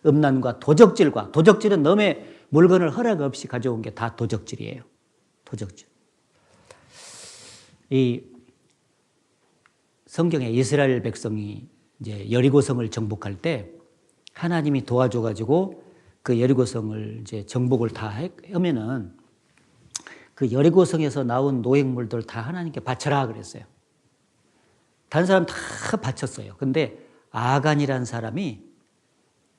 음란과 도적질과, 도적질은 남의 물건을 허락 없이 가져온 게 다 도적질이에요. 도적질. 이 성경에 이스라엘 백성이 이제 여리고성을 정복할 때 하나님이 도와줘가지고 그 여리고성을 이제 정복을 다 하면은 그 여리고성에서 나온 노획물들 다 하나님께 바쳐라 그랬어요. 다른 사람 다 바쳤어요. 근데 아간이라는 사람이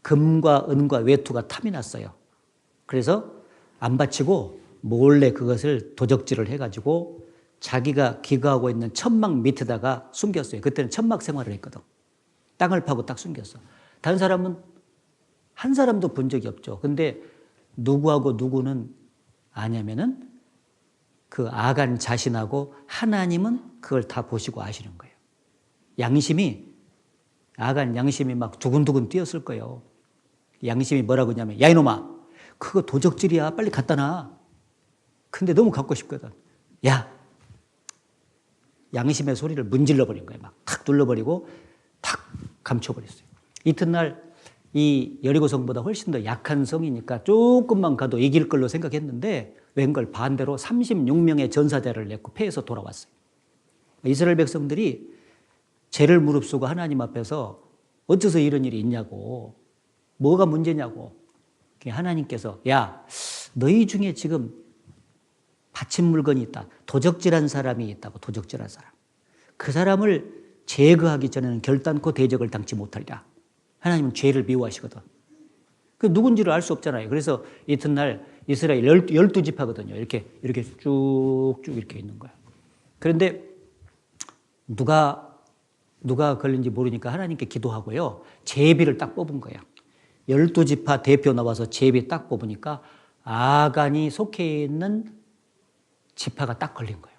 금과 은과 외투가 탐이 났어요. 그래서 안 바치고 몰래 그것을 도적질을 해가지고 자기가 기거하고 있는 천막 밑에다가 숨겼어요. 그때는 천막 생활을 했거든. 땅을 파고 딱 숨겼어. 다른 사람은 한 사람도 본 적이 없죠. 근데 누구하고 누구는 아냐면은 그 아간 자신하고 하나님은 그걸 다 보시고 아시는 거예요. 아간 양심이 막 두근두근 뛰었을 거예요. 양심이 뭐라고 하냐면, 야 이놈아, 그거 도적질이야. 빨리 갖다 놔. 근데 너무 갖고 싶거든. 야, 양심의 소리를 문질러 버린 거예요. 막 탁 눌러버리고 탁 감춰버렸어요. 이튿날 이 여리고성보다 훨씬 더 약한 성이니까 조금만 가도 이길 걸로 생각했는데 웬걸 반대로 36명의 전사자를 냈고 패해서 돌아왔어요. 이스라엘 백성들이 죄를 무릅쓰고 하나님 앞에서 어째서 이런 일이 있냐고, 뭐가 문제냐고. 하나님께서 야, 너희 중에 지금 바친 물건이 있다. 도적질한 사람이 있다고. 도적질한 사람. 그 사람을 제거하기 전에는 결단코 대적을 당치 못하리라. 하나님은 죄를 미워하시거든. 그 누군지를 알 수 없잖아요. 그래서 이튿날 이스라엘 12지파거든요. 이렇게 쭉쭉 이렇게 있는 거예요. 그런데 누가 걸린지 모르니까 하나님께 기도하고요. 제비를 딱 뽑은 거예요. 12지파 대표 나와서 제비 딱 뽑으니까 아간이 속해 있는 지파가 딱 걸린 거예요.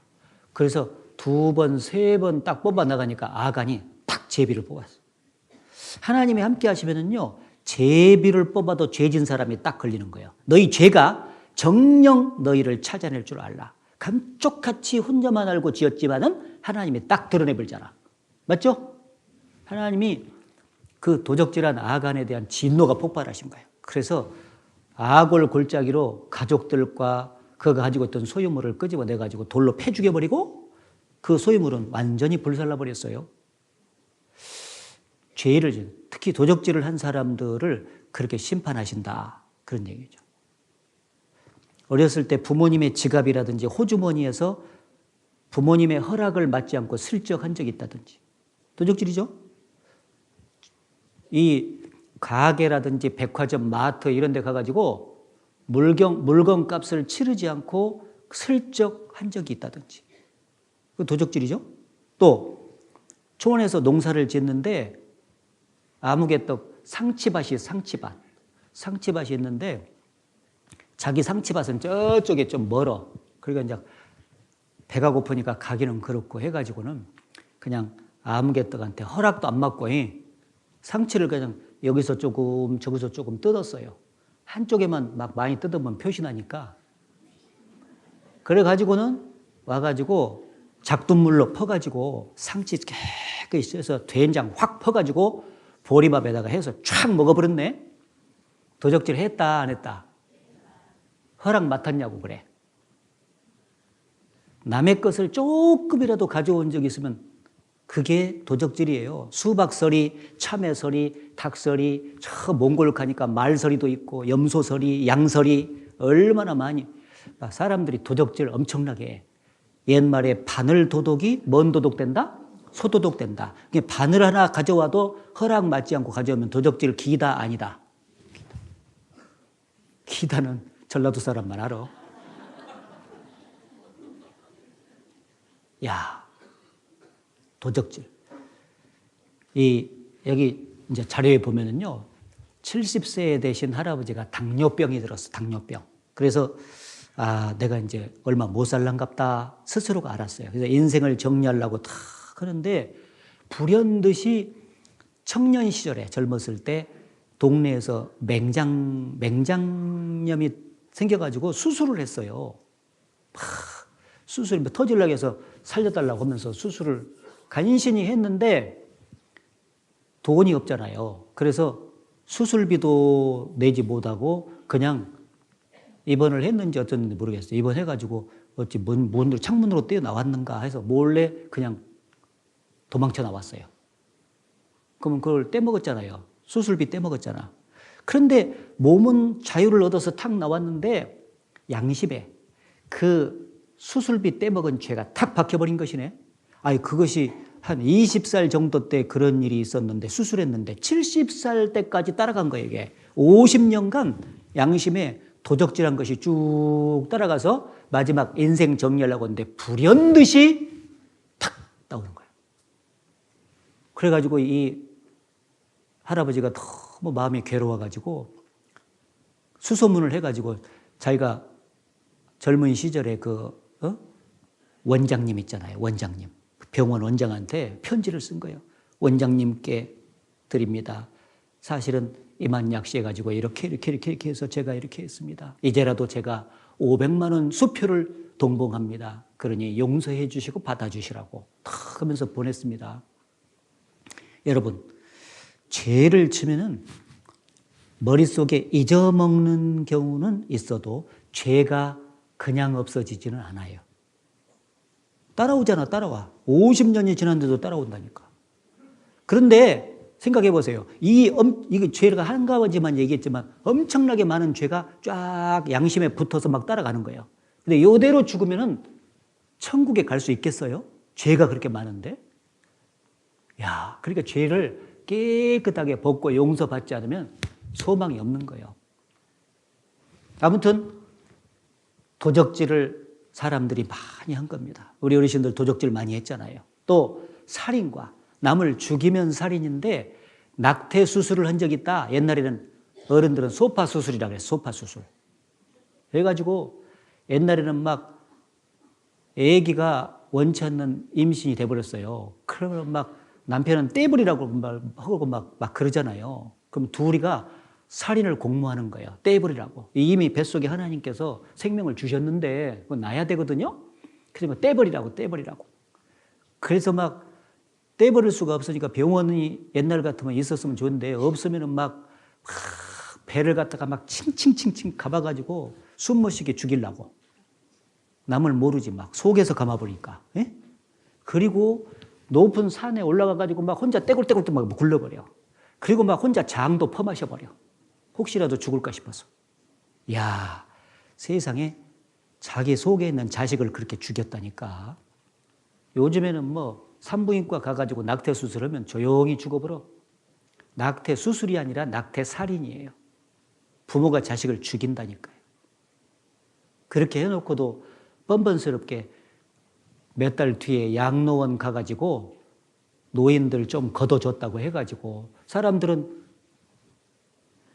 그래서 2번, 3번 딱 뽑아 나가니까 아간이 딱 제비를 뽑았어요. 하나님이 함께 하시면은요, 제비를 뽑아도 죄진 사람이 딱 걸리는 거예요. 너희 죄가 정녕 너희를 찾아낼 줄 알라. 감쪽같이 혼자만 알고 지었지만은 하나님이 딱 드러내버리잖아. 맞죠? 하나님이 그 도적질한 아간에 대한 진노가 폭발하신 거예요. 그래서 아골 골짜기로 가족들과 그가 가지고 있던 소유물을 끄집어내가지고 돌로 패 죽여버리고 그 소유물은 완전히 불살라버렸어요. 죄를, 특히 도적질을 한 사람들을 그렇게 심판하신다. 그런 얘기죠. 어렸을 때 부모님의 지갑이라든지 호주머니에서 부모님의 허락을 받지 않고 슬쩍 한 적이 있다든지. 도적질이죠. 이 가게라든지 백화점, 마트 이런 데 가가지고 물건 값을 치르지 않고 슬쩍 한 적이 있다든지. 그 도적질이죠. 또 초원에서 농사를 짓는데 아무개떡 상치밭이 있는데 자기 상치밭은 저쪽에 좀 멀어. 그러니까 이제 배가 고프니까 가기는 그렇고 해가지고는 그냥 아무개떡한테 허락도 안 받고 상치를 그냥 여기서 조금 저기서 조금 뜯었어요. 한쪽에만 막 많이 뜯으면 표시나니까. 그래가지고는 와가지고 작두물로 퍼가지고 상치 깨끗이 해서 된장 확 퍼가지고 보리밥에다가 해서 촥 먹어버렸네. 도적질 했다 안 했다? 허락 맡았냐고 그래. 남의 것을 조금이라도 가져온 적이 있으면 그게 도적질이에요. 수박서리, 참외서리, 닭서리, 저 몽골 가니까 말서리도 있고 염소서리, 양서리 얼마나 많이. 사람들이 도적질 엄청나게 해. 옛말에 바늘 도둑이 뭔 도둑 된다? 소도둑 된다. 바늘 하나 가져와도 허락 받지 않고 가져오면 도적질 기다 아니다? 기다는 전라도 사람만 알아. 야, 도적질. 여기 이제 자료에 보면은요, 70세 되신 할아버지가 당뇨병이 들었어, 당뇨병. 그래서, 내가 이제 얼마 못 살란갑다 스스로가 알았어요. 그래서 인생을 정리하려고 탁 하는데, 불현듯이 청년 시절에 젊었을 때 동네에서 맹장염이 생겨가지고 수술을 했어요. 수술이 터지려고 해서 살려달라고 하면서 수술을 간신히 했는데 돈이 없잖아요. 그래서 수술비도 내지 못하고 그냥 입원을 했는지 어쩐지 모르겠어요. 입원해가지고 어찌 문으로 창문으로 뛰어나왔는가 해서 몰래 그냥 도망쳐 나왔어요. 그러면 그걸 떼먹었잖아요. 수술비 떼먹었잖아. 그런데 몸은 자유를 얻어서 탁 나왔는데 양심에 그 수술비 떼먹은 죄가 탁 박혀버린 것이네. 아니 그것이 한 20살 정도 때 그런 일이 있었는데 수술했는데 70살 때까지 따라간 거예요. 이게 50년간 양심에 도적질한 것이 쭉 따라가서 마지막 인생 정리하려고 하는데 불현듯이 탁 나오는 거예요. 그래가지고 이 할아버지가 너무 마음이 괴로워가지고 수소문을 해가지고 자기가 젊은 시절에 원장님 있잖아요. 원장님. 병원 원장한테 편지를 쓴 거예요. 원장님께 드립니다. 사실은 이만 약시해가지고 이렇게 해서 제가 이렇게 했습니다. 이제라도 제가 500만 원 수표를 동봉합니다. 그러니 용서해 주시고 받아주시라고 탁 하면서 보냈습니다. 여러분, 죄를 지면은 머릿속에 잊어먹는 경우는 있어도 죄가 그냥 없어지지는 않아요. 따라오잖아, 따라와. 50년이 지났는데도 따라온다니까. 그런데 생각해 보세요. 이게 죄가 한 가지만 얘기했지만 엄청나게 많은 죄가 쫙 양심에 붙어서 막 따라가는 거예요. 근데 이대로 죽으면은 천국에 갈 수 있겠어요? 죄가 그렇게 많은데? 야, 그러니까 죄를 깨끗하게 벗고 용서받지 않으면 소망이 없는 거예요. 아무튼 도적질을 사람들이 많이 한 겁니다. 우리 어르신들 도적질 많이 했잖아요. 또 살인과 남을 죽이면 살인인데 낙태 수술을 한 적이 있다. 옛날에는 어른들은 소파 수술이라고 그랬어요. 소파 수술. 그래가지고 옛날에는 막 애기가 원치 않는 임신이 돼버렸어요. 그러면 막 남편은 떼버리라고 하고 막 그러잖아요. 그럼 둘이가 살인을 공모하는 거예요. 떼버리라고. 이미 뱃속에 하나님께서 생명을 주셨는데 그거 나야 되거든요. 그래서 떼버리라고. 그래서 막 떼버릴 수가 없으니까 병원이 옛날 같으면 있었으면 좋은데 없으면은 막 배를 갖다가 막 칭칭칭칭 감아가지고 숨 못 쉬게 죽이려고. 남을 모르지 막 속에서 감아버리니까. 예? 그리고 높은 산에 올라가가지고 막 혼자 떼굴떼굴 막 굴러버려. 그리고 막 혼자 장도 퍼마셔버려. 혹시라도 죽을까 싶어서. 야, 세상에 자기 속에 있는 자식을 그렇게 죽였다니까. 요즘에는 뭐 산부인과 가가지고 낙태 수술하면 조용히 죽어버려. 낙태 수술이 아니라 낙태 살인이에요. 부모가 자식을 죽인다니까요. 그렇게 해놓고도 뻔뻔스럽게 몇 달 뒤에 양로원 가가지고 노인들 좀 걷어줬다고 해가지고 사람들은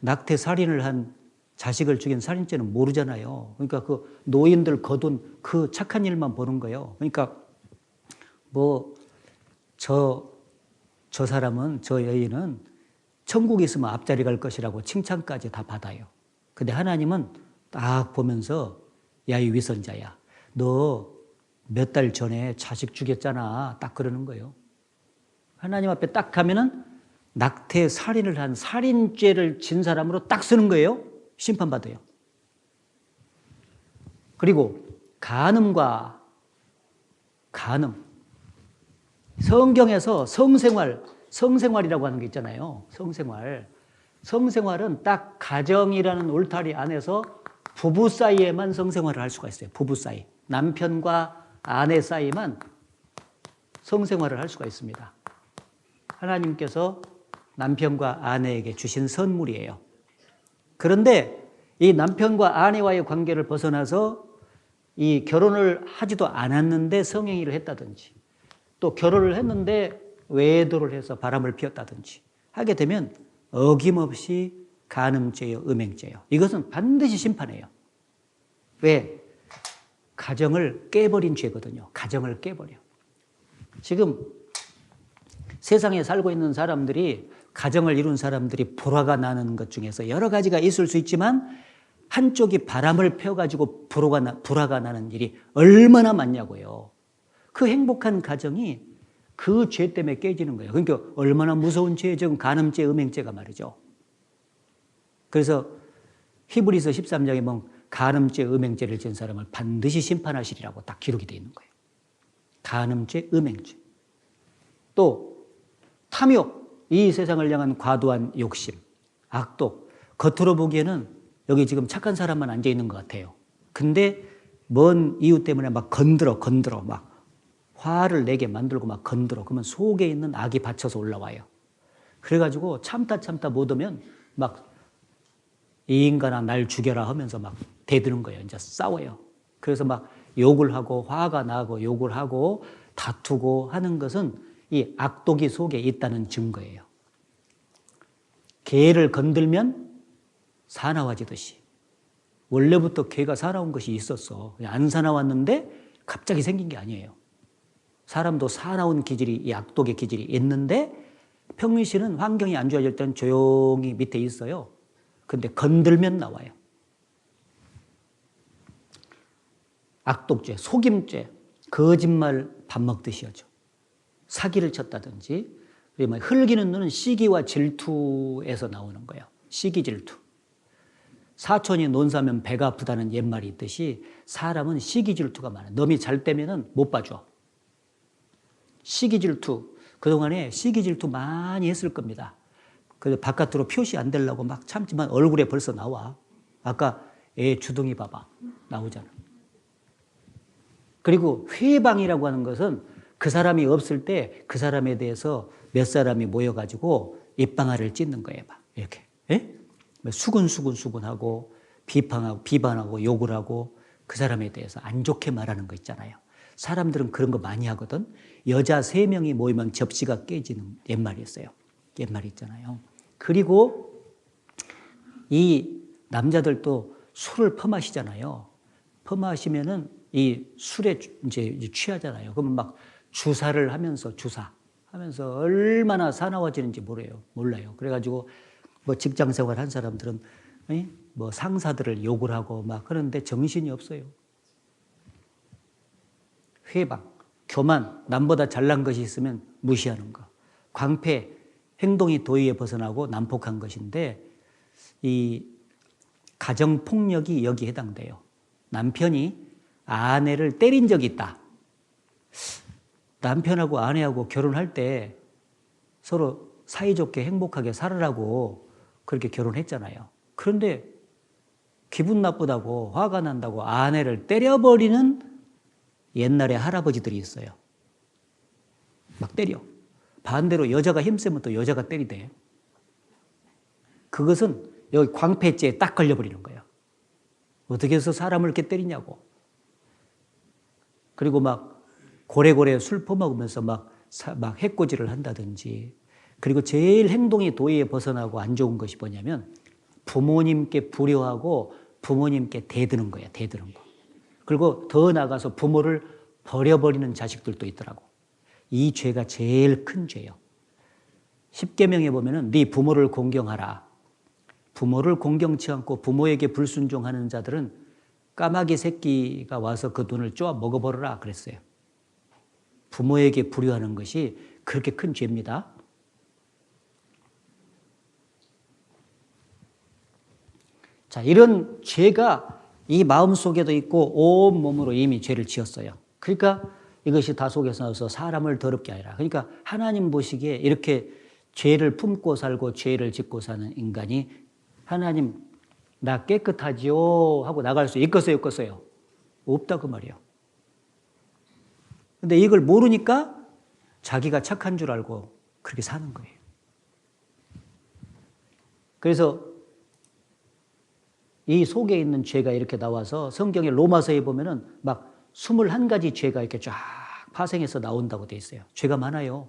낙태 살인을 한 자식을 죽인 살인죄는 모르잖아요. 그러니까 그 노인들 거둔 그 착한 일만 보는 거예요. 그러니까 뭐 저 사람은, 저 여인은 천국에 있으면 앞자리 갈 것이라고 칭찬까지 다 받아요. 근데 하나님은 딱 보면서 야, 이 위선자야. 너 몇 달 전에 자식 죽였잖아. 딱 그러는 거예요. 하나님 앞에 딱 가면은 낙태 살인을 한 살인죄를 진 사람으로 딱 쓰는 거예요. 심판받아요. 그리고 간음. 성경에서 성생활이라고 하는 게 있잖아요. 성생활은 딱 가정이라는 울타리 안에서 부부 사이에만 성생활을 할 수가 있어요. 부부 사이. 남편과 아내 사이만 성생활을 할 수가 있습니다. 하나님께서 남편과 아내에게 주신 선물이에요. 그런데 이 남편과 아내와의 관계를 벗어나서 이 결혼을 하지도 않았는데 성행위를 했다든지 또 결혼을 했는데 외도를 해서 바람을 피웠다든지 하게 되면 어김없이 간음죄요, 음행죄요. 이것은 반드시 심판해요. 왜? 가정을 깨버린 죄거든요. 가정을 깨버려. 지금 세상에 살고 있는 사람들이 가정을 이룬 사람들이 불화가 나는 것 중에서 여러 가지가 있을 수 있지만 한쪽이 바람을 펴가지고 불화가 나는 일이 얼마나 많냐고요. 그 행복한 가정이 그 죄 때문에 깨지는 거예요. 그러니까 얼마나 무서운 죄죠. 간음죄, 음행죄가 말이죠. 그래서 히브리서 13장에 보면 간음죄, 음행죄를 지은 사람을 반드시 심판하시리라고 딱 기록이 되어 있는 거예요. 간음죄, 음행죄. 또 탐욕, 이 세상을 향한 과도한 욕심, 악독. 겉으로 보기에는 여기 지금 착한 사람만 앉아 있는 것 같아요. 근데 뭔 이유 때문에 막 건드려 막 화를 내게 만들고 막 건드려. 그러면 속에 있는 악이 받쳐서 올라와요. 그래가지고 참다 못 오면 막 이 인간아 날 죽여라 하면서 막 대드는 거예요. 이제 싸워요. 그래서 막 욕을 하고 화가 나고 욕을 하고 다투고 하는 것은 이 악독이 속에 있다는 증거예요. 개를 건들면 사나워지듯이. 원래부터 개가 사나운 것이 있었어. 안 사나웠는데 갑자기 생긴 게 아니에요. 사람도 사나운 기질이, 이 악독의 기질이 있는데 평민씨는 환경이 안 좋아질 때는 조용히 밑에 있어요. 근데 건들면 나와요. 악독죄, 속임죄, 거짓말 밥 먹듯이 하죠. 사기를 쳤다든지, 흘기는 눈은 시기와 질투에서 나오는 거예요. 시기 질투. 사촌이 논사면 배가 아프다는 옛말이 있듯이 사람은 시기 질투가 많아요. 놈이 잘 되면은 못 봐줘. 시기 질투. 그동안에 시기 질투 많이 했을 겁니다. 그래서 바깥으로 표시 안 되려고 막 참지만 얼굴에 벌써 나와. 아까 애 주둥이 봐봐. 나오잖아. 그리고 회방이라고 하는 것은 그 사람이 없을 때 그 사람에 대해서 몇 사람이 모여가지고 입방아를 찢는 거예요. 막 이렇게. 예? 수군하고 비판하고 욕을 하고 그 사람에 대해서 안 좋게 말하는 거 있잖아요. 사람들은 그런 거 많이 하거든. 여자 3명이 모이면 접시가 깨지는 옛말이 있어요. 옛말이 있잖아요. 그리고 이 남자들도 술을 퍼마시잖아요. 퍼마시면은 이 술에 이제 취하잖아요. 그러면 막 주사를 하면서 얼마나 사나워지는지 몰라요. 그래가지고 뭐 직장 생활 한 사람들은 뭐 상사들을 욕을 하고 막 그러는데 정신이 없어요. 회방, 교만, 남보다 잘난 것이 있으면 무시하는 거. 광패, 행동이 도의에 벗어나고 난폭한 것인데 이 가정폭력이 여기에 해당돼요. 남편이 아내를 때린 적이 있다. 남편하고 아내하고 결혼할 때 서로 사이좋게 행복하게 살으라고 그렇게 결혼했잖아요. 그런데 기분 나쁘다고 화가 난다고 아내를 때려버리는 옛날에 할아버지들이 있어요. 막 때려. 반대로 여자가 힘세면 또 여자가 때리대. 그것은 여기 광패죄에 딱 걸려버리는 거예요. 어떻게 해서 사람을 이렇게 때리냐고. 그리고 막 고래고래 술 퍼먹으면서 막 해코지를 한다든지. 그리고 제일 행동이 도의에 벗어나고 안 좋은 것이 뭐냐면 부모님께 불효하고 부모님께 대드는 거예요. 대드는 거. 그리고 더 나아가서 부모를 버려버리는 자식들도 있더라고. 이 죄가 제일 큰 죄예요. 10계명에 보면은 네 부모를 공경하라. 부모를 공경치 않고 부모에게 불순종하는 자들은 까마귀 새끼가 와서 그 돈을 쪼아 먹어버려라 그랬어요. 부모에게 불효하는 것이 그렇게 큰 죄입니다. 자, 이런 죄가 이 마음속에도 있고 온 몸으로 이미 죄를 지었어요. 그러니까 이것이 다 속에서 나와서 사람을 더럽게 하리라. 그러니까 하나님 보시기에 이렇게 죄를 품고 살고 죄를 짓고 사는 인간이 하나님 나 깨끗하지요 하고 나갈 수 있겠어요? 없겠어요? 없다 그 말이에요. 근데 이걸 모르니까 자기가 착한 줄 알고 그렇게 사는 거예요. 그래서 이 속에 있는 죄가 이렇게 나와서 성경의 로마서에 보면은 막 21가지 죄가 이렇게 쫙 파생해서 나온다고 돼 있어요. 죄가 많아요.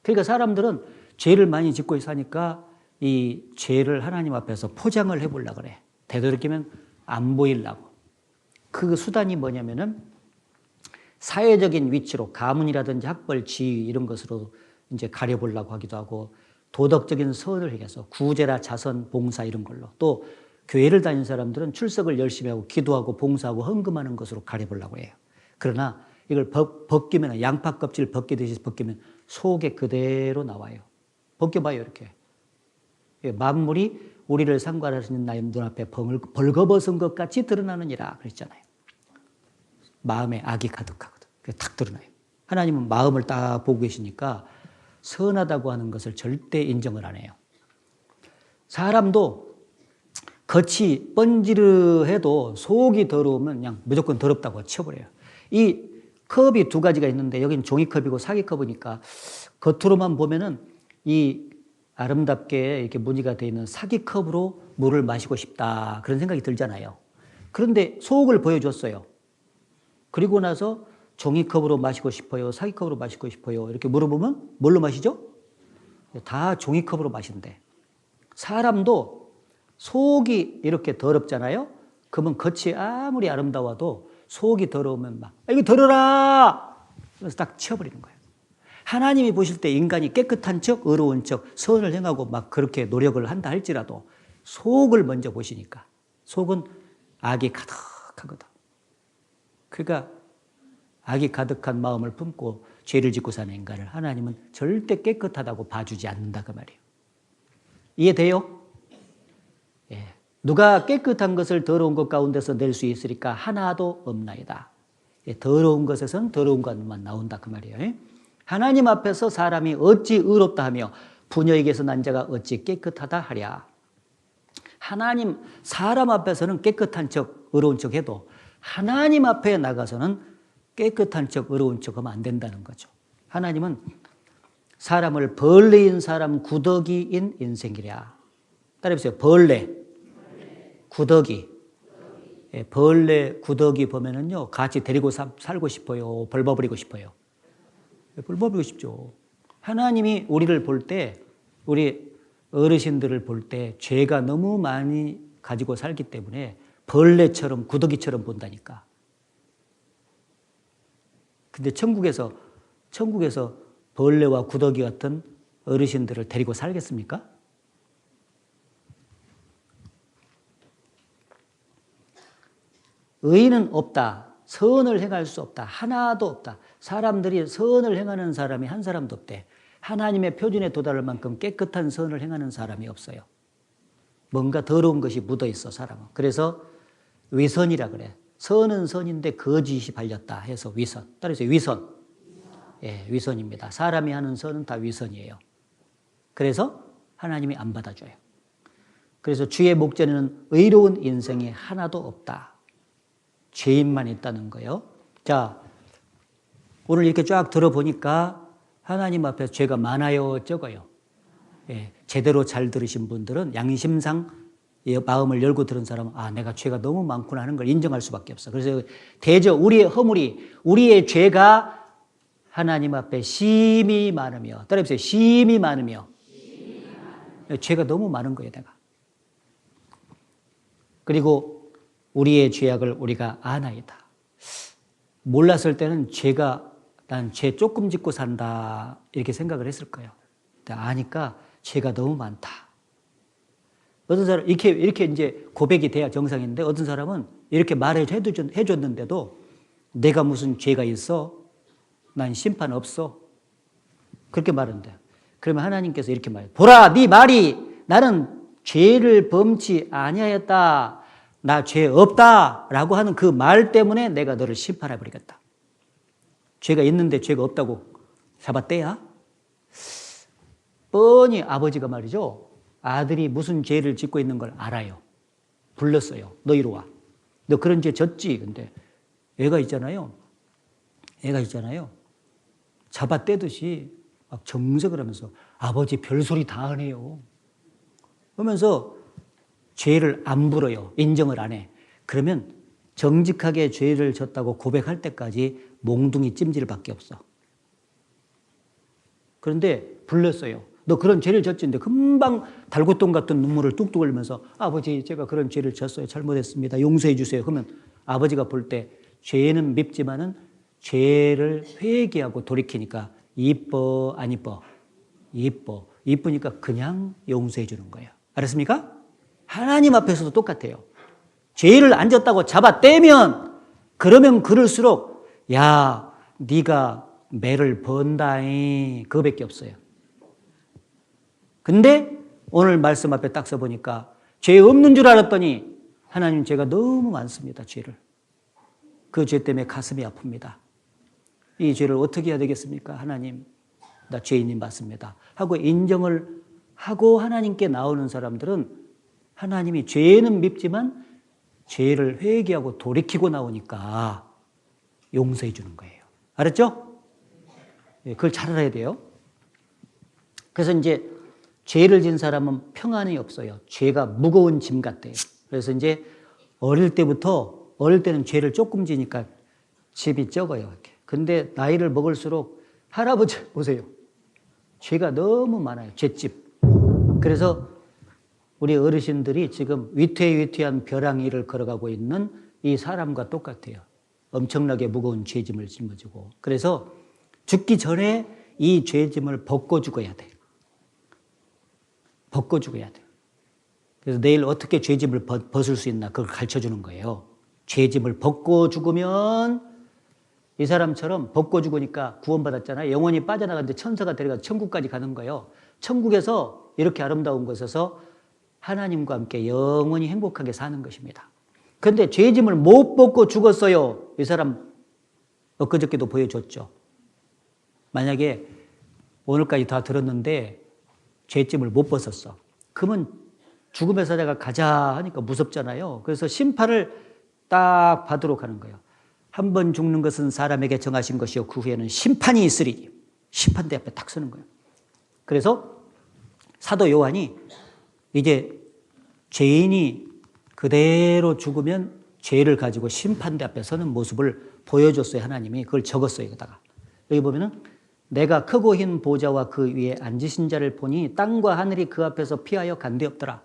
그러니까 사람들은 죄를 많이 짓고 사니까 이 죄를 하나님 앞에서 포장을 해보려고 그래. 되도록이면 안 보이려고. 그 수단이 뭐냐면은 사회적인 위치로 가문이라든지 학벌, 지위 이런 것으로 이제 가려보려고 하기도 하고 도덕적인 선을 해서 구제라 자선, 봉사 이런 걸로 또 교회를 다니는 사람들은 출석을 열심히 하고 기도하고 봉사하고 헌금하는 것으로 가려보려고 해요. 그러나 이걸 벗기면 양파 껍질 벗기듯이 벗기면 속에 그대로 나와요. 벗겨봐요 이렇게. 만물이 우리를 상관하시는 나의 눈앞에 벌거벗은 것 같이 드러나느니라 그랬잖아요. 마음에 악이 가득하거든. 그게 탁 드러나요. 하나님은 마음을 딱 보고 계시니까 선하다고 하는 것을 절대 인정을 안 해요. 사람도 겉이 번지르해도 속이 더러우면 그냥 무조건 더럽다고 쳐버려요. 이 컵이 두 가지가 있는데 여기는 종이컵이고 사기컵이니까 겉으로만 보면은 이 아름답게 이렇게 무늬가 되어 있는 사기컵으로 물을 마시고 싶다 그런 생각이 들잖아요. 그런데 속을 보여줬어요. 그리고 나서 종이컵으로 마시고 싶어요? 사기컵으로 마시고 싶어요? 이렇게 물어보면 뭘로 마시죠? 다 종이컵으로 마신대. 사람도 속이 이렇게 더럽잖아요? 그러면 겉이 아무리 아름다워도 속이 더러우면 막 이거 더러라! 그래서 딱 치워버리는 거예요. 하나님이 보실 때 인간이 깨끗한 척, 의로운 척, 선을 행하고 막 그렇게 노력을 한다 할지라도 속을 먼저 보시니까 속은 악이 가득하거든. 그러니까 악이 가득한 마음을 품고 죄를 짓고 사는 인간을 하나님은 절대 깨끗하다고 봐주지 않는다 그 말이에요. 이해돼요? 예. 누가 깨끗한 것을 더러운 것 가운데서 낼 수 있으리까 하나도 없나이다. 예. 더러운 것에서는 더러운 것만 나온다 그 말이에요. 예? 하나님 앞에서 사람이 어찌 의롭다 하며 부녀에게서 난 자가 어찌 깨끗하다 하랴. 하나님, 사람 앞에서는 깨끗한 척, 의로운 척 해도 하나님 앞에 나가서는 깨끗한 척, 의로운 척 하면 안 된다는 거죠. 하나님은 사람을 벌레인 사람 구더기인 인생이랴. 따라해보세요. 벌레, 구더기. 예, 벌레, 구더기 보면은요, 같이 데리고 살고 싶어요. 벌버버리고 싶어요. 벌버버리고 싶죠. 하나님이 우리를 볼 때, 우리 어르신들을 볼 때 죄가 너무 많이 가지고 살기 때문에 벌레처럼, 구더기처럼 본다니까. 근데 천국에서 벌레와 구더기 같은 어르신들을 데리고 살겠습니까? 의인은 없다. 선을 행할 수 없다. 하나도 없다. 사람들이 선을 행하는 사람이 한 사람도 없대. 하나님의 표준에 도달할 만큼 깨끗한 선을 행하는 사람이 없어요. 뭔가 더러운 것이 묻어 있어, 사람은. 그래서 위선이라 그래. 선은 선인데 거짓이 발렸다 해서 위선. 따라서 위선. 예, 위선입니다. 사람이 하는 선은 다 위선이에요. 그래서 하나님이 안 받아줘요. 그래서 주의 목전에는 의로운 인생이 하나도 없다. 죄인만 있다는 거예요. 자, 오늘 이렇게 쫙 들어보니까 하나님 앞에서 죄가 많아요, 적어요? 예, 제대로 잘 들으신 분들은 양심상 마음을 열고 들은 사람은 내가 죄가 너무 많구나 하는 걸 인정할 수밖에 없어. 그래서 대저 우리의 허물이, 우리의 죄가 하나님 앞에 심히 많으며, 따라해보세요. 심히 많으며. 죄가 너무 많은 거예요, 내가. 그리고 우리의 죄악을 우리가 아나이다. 몰랐을 때는 난 죄 조금 짓고 산다 이렇게 생각을 했을 거예요. 아니까 죄가 너무 많다. 어떤 사람 이렇게 이제 고백이 돼야 정상인데 어떤 사람은 이렇게 말을 해줬는데도 내가 무슨 죄가 있어? 난 심판 없어. 그렇게 말한대. 그러면 하나님께서 이렇게 말해요. 보라, 네 말이 나는 죄를 범치 아니하였다. 나 죄 없다라고 하는 그 말 때문에 내가 너를 심판해 버리겠다. 죄가 있는데 죄가 없다고 잡아떼야? 뻔히 아버지가 말이죠. 아들이 무슨 죄를 짓고 있는 걸 알아요. 불렀어요. 너 이리 와. 너 그런 죄 졌지. 근데 애가 있잖아요. 잡아떼듯이 막 정색을 하면서 아버지 별소리 다 하네요. 그러면서 죄를 안 불어요. 인정을 안 해. 그러면 정직하게 죄를 졌다고 고백할 때까지 몽둥이 찜질밖에 없어. 그런데 불렀어요. 너 그런 죄를 졌는데 금방 달곶돈 같은 눈물을 뚝뚝 흘리면서 아버지 제가 그런 죄를 졌어요. 잘못했습니다. 용서해 주세요. 그러면 아버지가 볼 때 죄는 밉지만은 죄를 회개하고 돌이키니까 이뻐 안 이뻐? 이뻐. 이쁘니까 그냥 용서해 주는 거예요. 알았습니까? 하나님 앞에서도 똑같아요. 죄를 안 졌다고 잡아떼면 그러면 그럴수록 야 네가 매를 번다잉 그거밖에 없어요. 근데 오늘 말씀 앞에 딱 써보니까 죄 없는 줄 알았더니 하나님 죄가 너무 많습니다. 죄를. 그 죄 때문에 가슴이 아픕니다. 이 죄를 어떻게 해야 되겠습니까? 하나님, 나 죄인이 맞습니다. 하고 인정을 하고 하나님께 나오는 사람들은 하나님이 죄는 밉지만 죄를 회개하고 돌이키고 나오니까 용서해 주는 거예요. 알았죠? 그걸 잘 알아야 돼요. 그래서 이제 죄를 진 사람은 평안이 없어요. 죄가 무거운 짐 같대요. 그래서 이제 어릴 때는 죄를 조금 지니까 집이 적어요. 이렇게. 근데 나이를 먹을수록 할아버지 보세요. 죄가 너무 많아요. 죄집. 그래서 우리 어르신들이 지금 위태위태한 벼랑이를 걸어가고 있는 이 사람과 똑같아요. 엄청나게 무거운 죄짐을 짊어지고. 그래서 죽기 전에 이 죄짐을 벗고 죽어야 돼요. 벗고 죽어야 돼요. 그래서 내일 어떻게 죄짐을 벗을 수 있나 그걸 가르쳐주는 거예요. 죄짐을 벗고 죽으면 이 사람처럼 벗고 죽으니까 구원받았잖아요. 영혼이 빠져나가는데 천사가 데려가서 천국까지 가는 거예요. 천국에서 이렇게 아름다운 곳에서 하나님과 함께 영원히 행복하게 사는 것입니다. 그런데 죄짐을 못 벗고 죽었어요. 이 사람 엊그저께도 보여줬죠. 만약에 오늘까지 다 들었는데 죄짐을 못 벗었어. 그러면 죽음의 사자가 가자 하니까 무섭잖아요. 그래서 심판을 딱 받으러 가는 거예요. 한 번 죽는 것은 사람에게 정하신 것이요 그 후에는 심판이 있으리니. 심판대 앞에 딱 서는 거예요. 그래서 사도 요한이 이제 죄인이 그대로 죽으면 죄를 가지고 심판대 앞에 서는 모습을 보여줬어요. 하나님이 그걸 적었어요. 여기다가. 여기 보면은 내가 크고 흰 보좌와 그 위에 앉으신 자를 보니 땅과 하늘이 그 앞에서 피하여 간되었더라.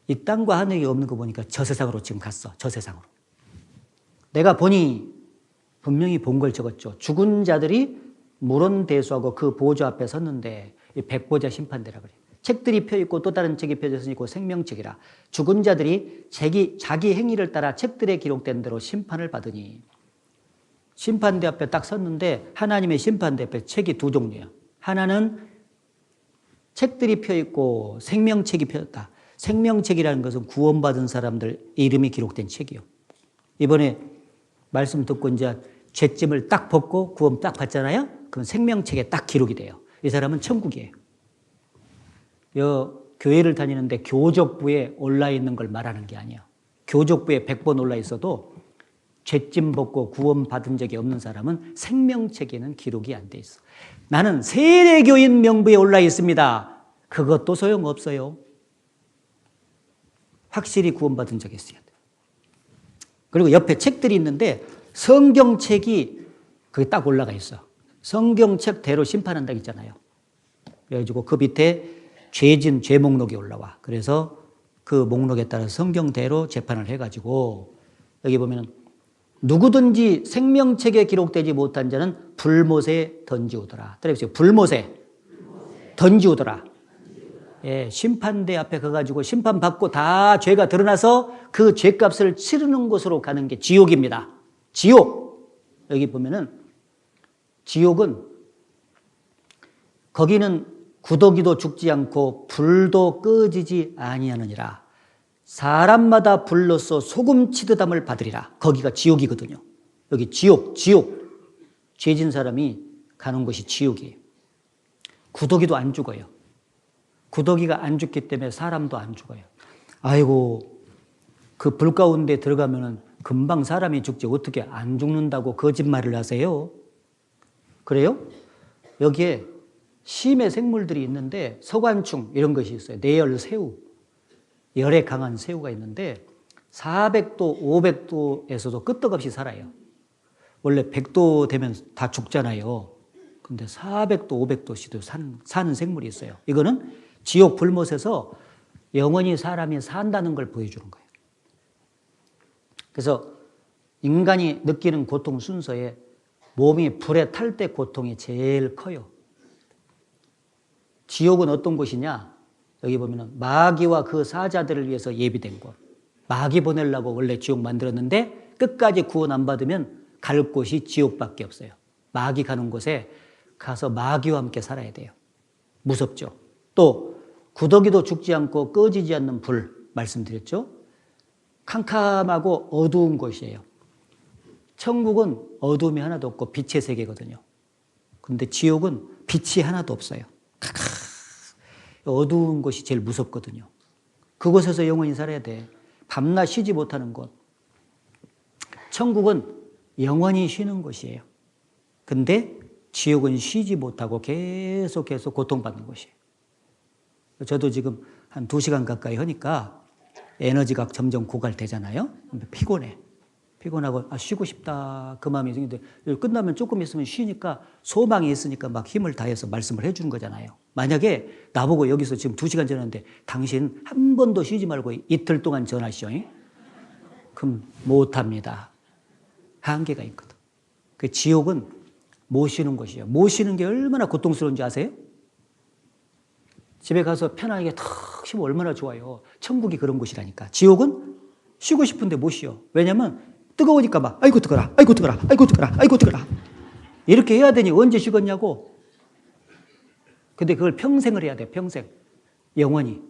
이 땅과 하늘이 없는 거 보니까 저 세상으로 지금 갔어. 저 세상으로. 내가 보니 분명히 본 걸 적었죠. 죽은 자들이 물원대수하고 그 보좌 앞에 섰는데 이 백보자 심판대라 그래요. 책들이 펴있고 또 다른 책이 펴져있으니 곧 생명책이라. 죽은 자들이 자기 행위를 따라 책들에 기록된 대로 심판을 받으니. 심판대 앞에 딱 섰는데 하나님의 심판대 앞에 책이 두 종류예요. 하나는 책들이 펴있고 생명책이 펴졌다. 생명책이라는 것은 구원받은 사람들 이름이 기록된 책이요. 이번에 말씀 듣고 이제 죄짐을 딱 벗고 구원 딱 받잖아요. 그럼 생명책에 딱 기록이 돼요. 이 사람은 천국이에요. 교회를 다니는데 교족부에 올라 있는 걸 말하는 게 아니에요. 교족부에 100번 올라 있어도 죄짐 벗고 구원 받은 적이 없는 사람은 생명책에는 기록이 안 돼 있어. 나는 세례교인 명부에 올라 있습니다. 그것도 소용없어요. 확실히 구원받은 적이 있어야 돼요. 그리고 옆에 책들이 있는데 성경책이 거기 딱 올라가 있어. 성경책대로 심판한다고 있잖아요. 그래가지고 그 밑에 죄진 죄 목록이 올라와. 그래서 그 목록에 따라 성경대로 재판을 해가지고 여기 보면은 누구든지 생명책에 기록되지 못한 자는 불못에 던지우더라. 따라해보세요. 불못에 던지우더라. 예, 심판대 앞에 가가지고 심판받고 다 죄가 드러나서 그 죄값을 치르는 곳으로 가는 게 지옥입니다. 지옥. 여기 보면은 지옥은 거기는 구더기도 죽지 않고 불도 꺼지지 아니하느니라. 사람마다 불로써 소금 치듯함을 받으리라. 거기가 지옥이거든요. 여기 지옥. 죄진 사람이 가는 곳이 지옥이에요. 구더기도 안 죽어요. 구더기가 안 죽기 때문에 사람도 안 죽어요. 아이고, 그 불 가운데 들어가면은 금방 사람이 죽지 어떻게 안 죽는다고 거짓말을 하세요? 그래요? 여기에 심의 생물들이 있는데 서관충 이런 것이 있어요. 내열 새우, 열에 강한 새우가 있는데 400도, 500도에서도 끄떡없이 살아요. 원래 100도 되면 다 죽잖아요. 근데 400도, 500도씨도 사는 생물이 있어요. 이거는 지옥 불못에서 영원히 사람이 산다는 걸 보여주는 거예요. 그래서 인간이 느끼는 고통 순서에 몸이 불에 탈 때 고통이 제일 커요. 지옥은 어떤 곳이냐? 여기 보면은 마귀와 그 사자들을 위해서 예비된 곳. 마귀 보내려고 원래 지옥 만들었는데 끝까지 구원 안 받으면 갈 곳이 지옥밖에 없어요. 마귀 가는 곳에 가서 마귀와 함께 살아야 돼요. 무섭죠. 또 구더기도 죽지 않고 꺼지지 않는 불. 말씀드렸죠. 캄캄하고 어두운 곳이에요. 천국은 어둠이 하나도 없고 빛의 세계거든요. 근데 지옥은 빛이 하나도 없어요. 어두운 곳이 제일 무섭거든요. 그곳에서 영원히 살아야 돼. 밤낮 쉬지 못하는 곳. 천국은 영원히 쉬는 곳이에요. 근데 지옥은 쉬지 못하고 계속해서 고통받는 곳이에요. 저도 지금 한 2시간 가까이 하니까 에너지가 점점 고갈되잖아요. 피곤해. 피곤하고 쉬고 싶다 그 마음이 생기는데 끝나면 조금 있으면 쉬니까 소망이 있으니까 막 힘을 다해서 말씀을 해주는 거잖아요. 만약에 나보고 여기서 지금 2시간 전화하는데 당신 한 번도 쉬지 말고 이틀 동안 전화하시오. 그럼 못합니다. 한계가 있거든. 그 지옥은 못 쉬는 곳이에요. 못 쉬는 게 얼마나 고통스러운지 아세요? 집에 가서 편안하게 탁 쉬면 얼마나 좋아요. 천국이 그런 곳이라니까. 지옥은 쉬고 싶은데 못 쉬어. 왜냐면 뜨거우니까 막 아이고 뜨거라, 아이고 뜨거라, 아이고 뜨거라, 아이고 뜨거라. 이렇게 해야 되니 언제 쉬겠냐고. 근데 그걸 평생을 해야 돼. 평생. 영원히.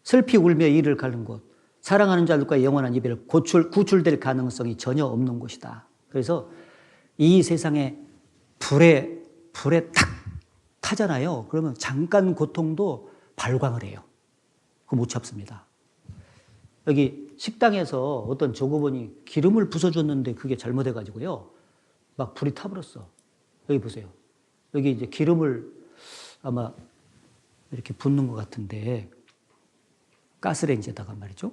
슬피 울며 이를 가는 곳. 사랑하는 자들과 영원한 이별, 구출될 가능성이 전혀 없는 곳이다. 그래서 이 세상에 불에 탁 타잖아요. 그러면 잠깐 고통도 발광을 해요. 그거 못 참습니다. 여기 식당에서 어떤 조급원이 기름을 부숴줬는데 그게 잘못해가지고요. 막 불이 타버렸어. 여기 보세요. 여기 이제 기름을 아마 이렇게 붓는 것 같은데 가스레인지에다가 말이죠.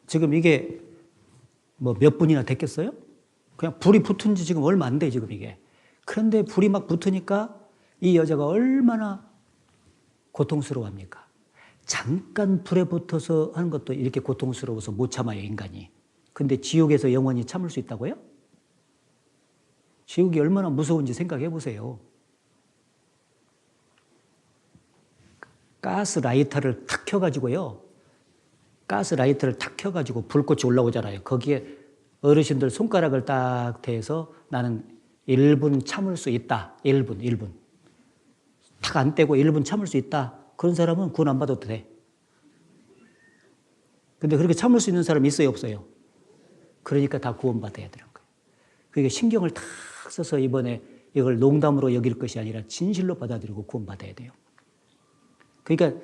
지금 이게 뭐 몇 분이나 됐겠어요? 그냥 불이 붙은 지 지금 얼마 안 돼, 지금 이게. 그런데 불이 막 붙으니까 이 여자가 얼마나 고통스러워 합니까? 잠깐 불에 붙어서 하는 것도 이렇게 고통스러워서 못 참아요, 인간이. 근데 지옥에서 영원히 참을 수 있다고요? 지옥이 얼마나 무서운지 생각해 보세요. 가스 라이터를 탁 켜가지고요. 가스 라이터를 탁 켜가지고 불꽃이 올라오잖아요. 거기에 어르신들 손가락을 딱 대서 나는 1분 참을 수 있다. 1분. 탁 안 떼고 1분 참을 수 있다. 그런 사람은 구원 안 받아도 돼. 근데 그렇게 참을 수 있는 사람이 있어요, 없어요? 그러니까 다 구원받아야 되는 거예요. 그러니까 신경을 탁 써서 이번에 이걸 농담으로 여길 것이 아니라 진실로 받아들이고 구원받아야 돼요. 그러니까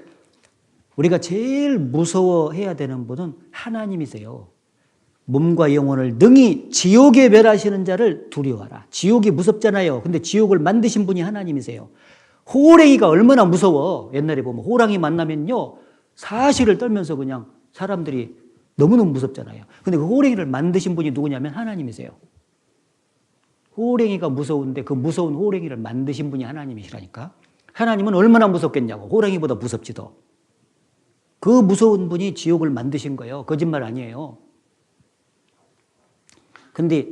우리가 제일 무서워해야 되는 분은 하나님이세요. 몸과 영혼을 능히 지옥에 멸하시는 자를 두려워하라. 지옥이 무섭잖아요. 근데 지옥을 만드신 분이 하나님이세요. 호랭이가 얼마나 무서워. 옛날에 보면 호랑이 만나면요. 사실을 떨면서 그냥 사람들이 너무너무 무섭잖아요. 근데 그 호랭이를 만드신 분이 누구냐면 하나님이세요. 호랭이가 무서운데 그 무서운 호랭이를 만드신 분이 하나님이시라니까. 하나님은 얼마나 무섭겠냐고. 호랑이보다 무섭지도. 그 무서운 분이 지옥을 만드신 거예요. 거짓말 아니에요. 근데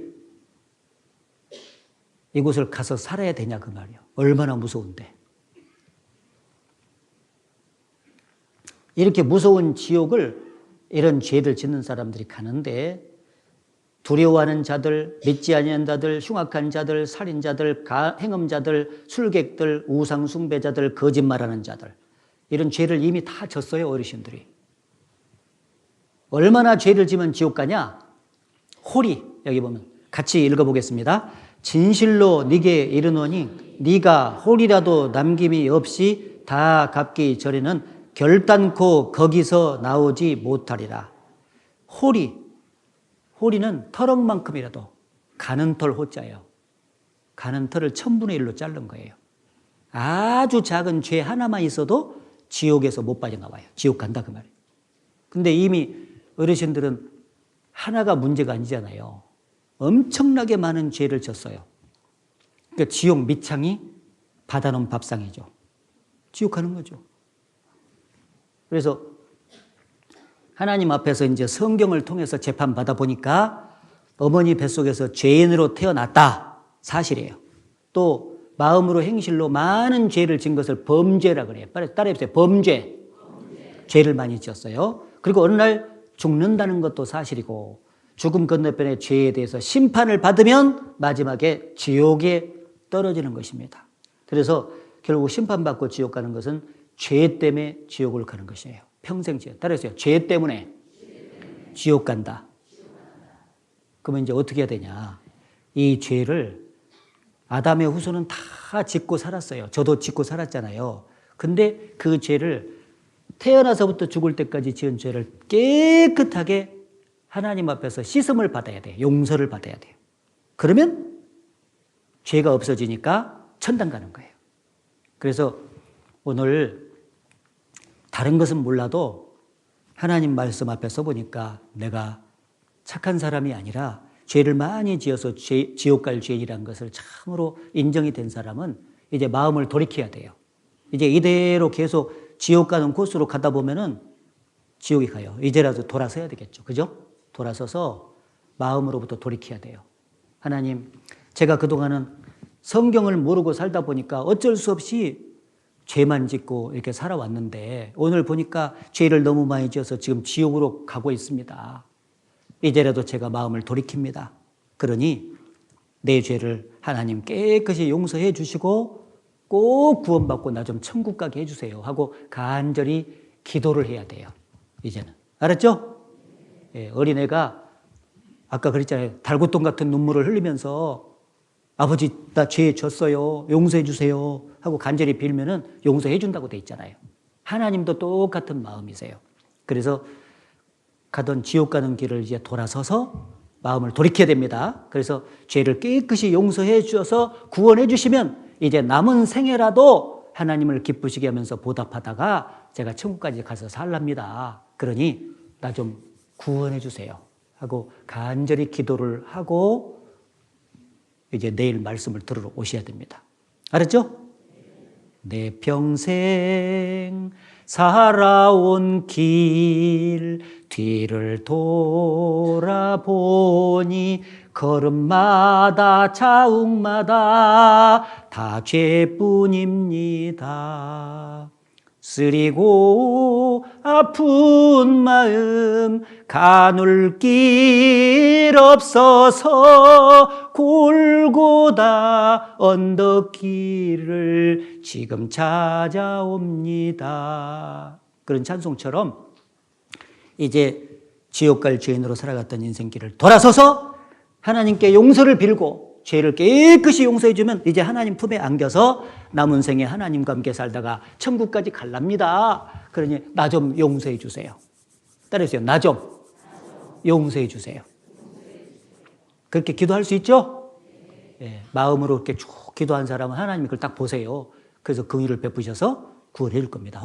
이곳을 가서 살아야 되냐 그 말이에요. 얼마나 무서운데. 이렇게 무서운 지옥을 이런 죄를 짓는 사람들이 가는데 두려워하는 자들, 믿지 아니하는 자들, 흉악한 자들, 살인자들, 행음자들, 술객들, 우상 숭배자들, 거짓말하는 자들 이런 죄를 이미 다 졌어요. 어르신들이. 얼마나 죄를 지면 지옥 가냐? 홀이 여기 보면 같이 읽어보겠습니다. 진실로 네게 이르노니 네가 홀이라도 남김이 없이 다 갚기 전에는 결단코 거기서 나오지 못하리라. 홀이는 터럭만큼이라도 가는 털 호자예요. 가는 털을 1,000분의 1로 자른 거예요. 아주 작은 죄 하나만 있어도 지옥에서 못 빠져나와요. 지옥 간다 그 말이에요. 근데 이미 어르신들은 하나가 문제가 아니잖아요. 엄청나게 많은 죄를 졌어요. 그러니까 지옥 밑창이 받아놓은 밥상이죠. 지옥 가는 거죠. 그래서 하나님 앞에서 이제 성경을 통해서 재판받아 보니까 어머니 뱃속에서 죄인으로 태어났다. 사실이에요. 또 마음으로 행실로 많은 죄를 지은 것을 범죄라 그래요. 빨리 따라해보세요. 범죄. 죄를 많이 지었어요. 그리고 어느 날 죽는다는 것도 사실이고 죽음 건너편의 죄에 대해서 심판을 받으면 마지막에 지옥에 떨어지는 것입니다. 그래서 결국 심판받고 지옥 가는 것은 죄 때문에 지옥을 가는 것이에요. 평생 죄. 따라해보세요. 죄 때문에 지옥 간다. 그러면 이제 어떻게 해야 되냐. 이 죄를 아담의 후손은 다 짓고 살았어요. 저도 짓고 살았잖아요. 근데 그 죄를 태어나서부터 죽을 때까지 지은 죄를 깨끗하게 하나님 앞에서 씻음을 받아야 돼요. 용서를 받아야 돼요. 그러면 죄가 없어지니까 천당 가는 거예요. 그래서 오늘 다른 것은 몰라도 하나님 말씀 앞에 서보니까 내가 착한 사람이 아니라 죄를 많이 지어서 지옥 갈 죄인이라는 것을 참으로 인정이 된 사람은 이제 마음을 돌이켜야 돼요. 이제 이대로 계속 지옥 가는 코스로 가다 보면은 지옥이 가요. 이제라도 돌아서야 되겠죠. 그죠? 돌아서서 마음으로부터 돌이켜야 돼요. 하나님, 제가 그동안은 성경을 모르고 살다 보니까 어쩔 수 없이 죄만 짓고 이렇게 살아왔는데 오늘 보니까 죄를 너무 많이 지어서 지금 지옥으로 가고 있습니다. 이제라도 제가 마음을 돌이킵니다. 그러니 내 죄를 하나님 깨끗이 용서해 주시고 꼭 구원받고 나 좀 천국 가게 해주세요 하고 간절히 기도를 해야 돼요. 이제는. 알았죠? 예, 어린애가 아까 그랬잖아요. 달굣돈 같은 눈물을 흘리면서 아버지 나 죄 졌어요. 용서해 주세요 하고 간절히 빌면은 용서해 준다고 돼 있잖아요. 하나님도 똑같은 마음이세요. 그래서 가던 지옥 가는 길을 이제 돌아서서 마음을 돌이켜야 됩니다. 그래서 죄를 깨끗이 용서해 주셔서 구원해 주시면 이제 남은 생애라도 하나님을 기쁘시게 하면서 보답하다가 제가 천국까지 가서 살랍니다. 그러니 나 좀 구원해 주세요 하고 간절히 기도를 하고 이제 내일 말씀을 들으러 오셔야 됩니다. 알았죠? 내 평생 살아온 길 뒤를 돌아보니 걸음마다 자욱마다 다 죄뿐입니다. 쓰리고 아픈 마음 가눌 길 없어서 골고다 언덕길을 지금 찾아옵니다. 그런 찬송처럼 이제 지옥 갈 죄인으로 살아갔던 인생길을 돌아서서 하나님께 용서를 빌고 죄를 깨끗이 용서해 주면 이제 하나님 품에 안겨서 남은 생에 하나님과 함께 살다가 천국까지 갈랍니다. 그러니 나 좀 용서해 주세요. 따라해주세요. 나 좀 용서해 주세요. 그렇게 기도할 수 있죠? 예, 마음으로 이렇게 쭉 기도한 사람은 하나님이 그걸 딱 보세요. 그래서 긍휼을 베푸셔서 구원해 줄 겁니다.